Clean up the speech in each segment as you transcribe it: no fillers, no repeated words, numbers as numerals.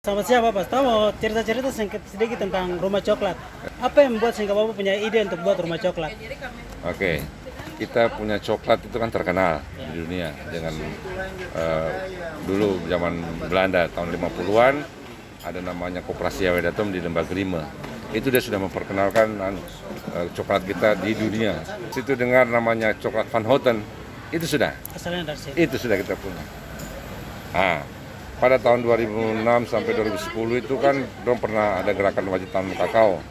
Selamat siang Bapak, saya mau cerita-cerita sedikit tentang rumah coklat. Apa yang membuat sehingga Bapak punya ide untuk buat rumah coklat? Oke, kita punya coklat itu kan terkenal di dunia dengan dulu zaman Belanda tahun 50-an ada namanya Koperasi Awedatum di Lembah Grime. Itu dia sudah memperkenalkan coklat kita di dunia. Situ dengar namanya coklat Van Houten, itu sudah. Asalnya dari sini. Itu sudah kita punya. Nah, pada tahun 2006 sampai 2010 itu kan dong pernah ada gerakan wajib tanam kakao.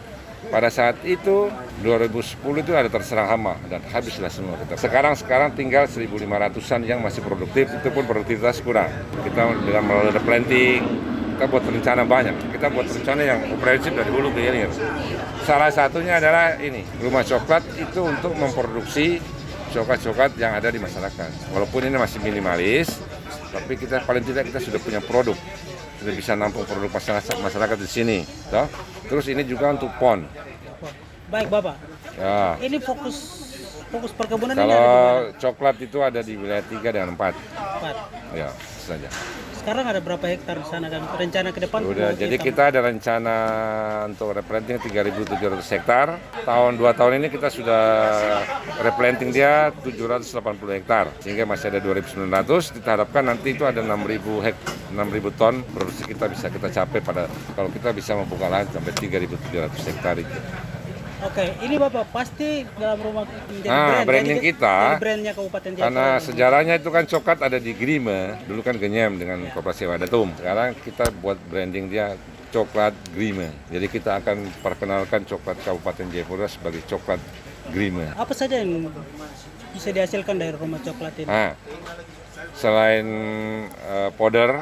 Pada saat itu 2010 itu ada terserang hama dan habislah semua kita. Sekarang tinggal 1.500-an yang masih produktif, itu pun produktivitas kurang. Kita dengan melalui replanting, kita buat rencana banyak. Kita buat rencana yang komprehensif dari hulu ke hilir. Salah satunya adalah ini, rumah coklat itu untuk memproduksi coklat-coklat yang ada di masyarakat. Walaupun ini masih minimalis, tapi kita paling tidak kita sudah punya produk, sudah bisa nampung produk masyarakat di sini. Toh? Terus ini juga untuk PON. Baik Bapak, Ya. ini fokus perkebunan ini ada di Kalau mana? coklat itu ada di wilayah 3 dan 4. Empat. Ya, saja. Sekarang ada berapa hektar di sana dan rencana ke depan? Udah, mau jadi ditambah? kita ada rencana untuk replanting 3.700 hektar. Tahun 2 tahun ini kita sudah replanting dia 780 hektar. Sehingga masih ada 2.900. Kita harapkan nanti itu ada 6.000 ton produksi kita bisa capai pada kalau kita bisa membuka lahan sampai 3.700 hektar itu. Oke, ini Bapak pasti dalam rumah menjadi branding kita, jadi brandnya Kabupaten Jayapura. karena sejarahnya itu kan coklat ada di Grime, dulu kan Genyem dengan Koperasi Awedatum. Sekarang kita buat branding dia coklat Grime. Jadi kita akan perkenalkan coklat Kabupaten Jayapura sebagai coklat Grime. Apa saja yang bisa dihasilkan dari rumah coklat ini? Nah, selain powder,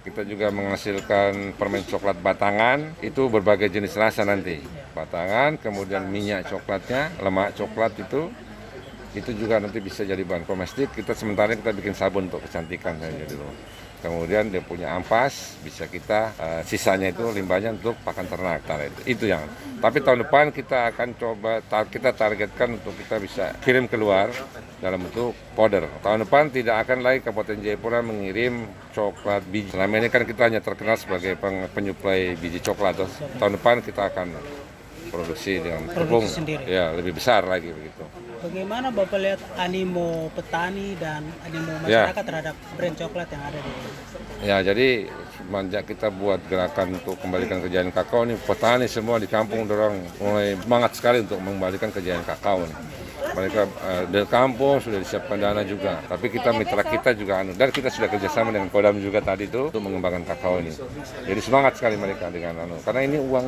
kita juga menghasilkan permen coklat batangan, itu berbagai jenis rasa nanti. Batangan, kemudian minyak coklatnya, lemak coklat itu juga nanti bisa jadi bahan komestik. Kita sementara kita bikin sabun untuk kecantikan saja dulu. Kemudian dia punya ampas, bisa kita sisanya itu limbahnya untuk pakan ternak. Itu yang. Tapi tahun depan kita akan coba kita targetkan untuk kita bisa kirim keluar dalam bentuk powder. Tahun depan tidak akan lagi Kabupaten Jayapura mengirim coklat biji. Selama ini kan kita hanya terkenal sebagai penyuplai biji coklat. Tahun depan kita akan produksi dengan tepung sendiri. ya lebih besar lagi begitu. Bagaimana Bapak lihat animo petani dan animo masyarakat terhadap brand coklat yang ada di sini? Ya, jadi semenjak kita buat gerakan untuk kembalikan kejayaan kakao ini, petani semua di kampung dorong mulai semangat sekali untuk mengembalikan kejayaan kakao ini. Mereka dari kampung sudah disiapkan dana juga, tapi kita mitra kita juga dan kita sudah kerjasama dengan Kodam juga tadi itu untuk mengembangkan kakao ini. Jadi semangat sekali mereka dengan karena ini uang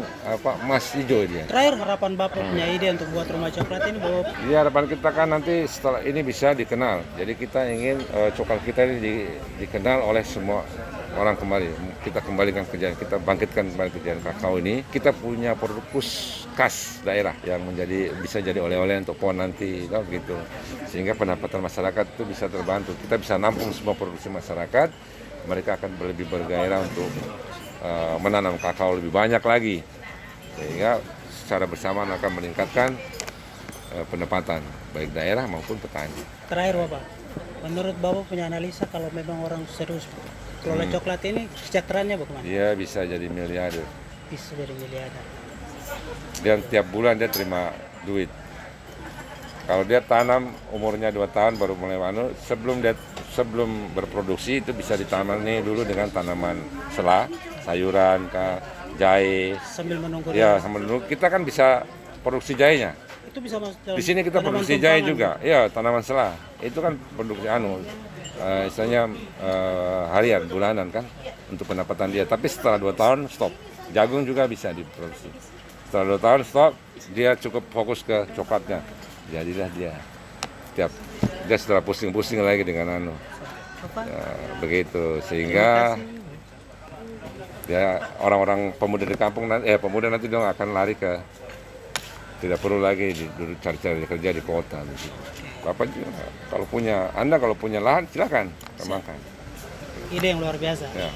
emas hijau dia. Terakhir harapan Bapak punya ide untuk buat rumah coklat ini Bapak? Iya, harapan kita kan nanti setelah ini bisa dikenal. Jadi kita ingin coklat kita ini dikenal oleh semua orang kembali. Kita kembalikan kejayaan, kita bangkitkan kembali kejayaan kakao ini. Kita punya produk khas daerah yang bisa jadi oleh-oleh untuk PON nanti, gitu. Sehingga pendapatan masyarakat itu bisa terbantu. Kita bisa nampung semua produksi masyarakat. Mereka akan lebih bergairah untuk menanam kakao lebih banyak lagi. Sehingga secara bersamaan akan meningkatkan pendapatan baik daerah maupun petani. Terakhir Bapak, menurut Bapak punya analisa kalau memang orang serius kelola coklat ini kesejahteraannya bagaimana? Dia bisa jadi miliarder. Bisa jadi miliarder. Dan tiap bulan dia terima duit. Kalau dia tanam umurnya 2 tahun baru mulai sebelum berproduksi itu bisa ditanami dulu dengan tanaman selah, sayuran, jahe. Sambil menunggu. Ya, sambil menunggu. Kita kan bisa produksi jahenya. Itu bisa masuk Di sini kita produksi jahe juga. Ya, tanaman selah. Itu kan produksi istilahnya harian, bulanan kan untuk pendapatan dia. Tapi setelah 2 tahun stop. Jagung juga bisa diproduksi. Setelah 2 tahun stop, dia cukup fokus ke coklatnya. Jadilah dia setelah pusing-pusing lagi dengan begitu sehingga dia orang-orang pemuda di kampung pemuda nanti dong akan lari ke tidak perlu lagi dulu cari-cari kerja di kota gitu. Bapak juga kalau punya lahan silakan kembangkan. Ide yang luar biasa. Ya.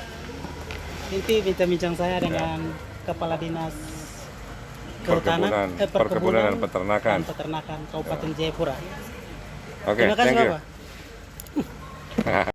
Inti bincang-bincang saya dengan Kepala Dinas Perkebunan dan Peternakan Kabupaten Jayapura. Oke, Terima kasih thank you. Bapak.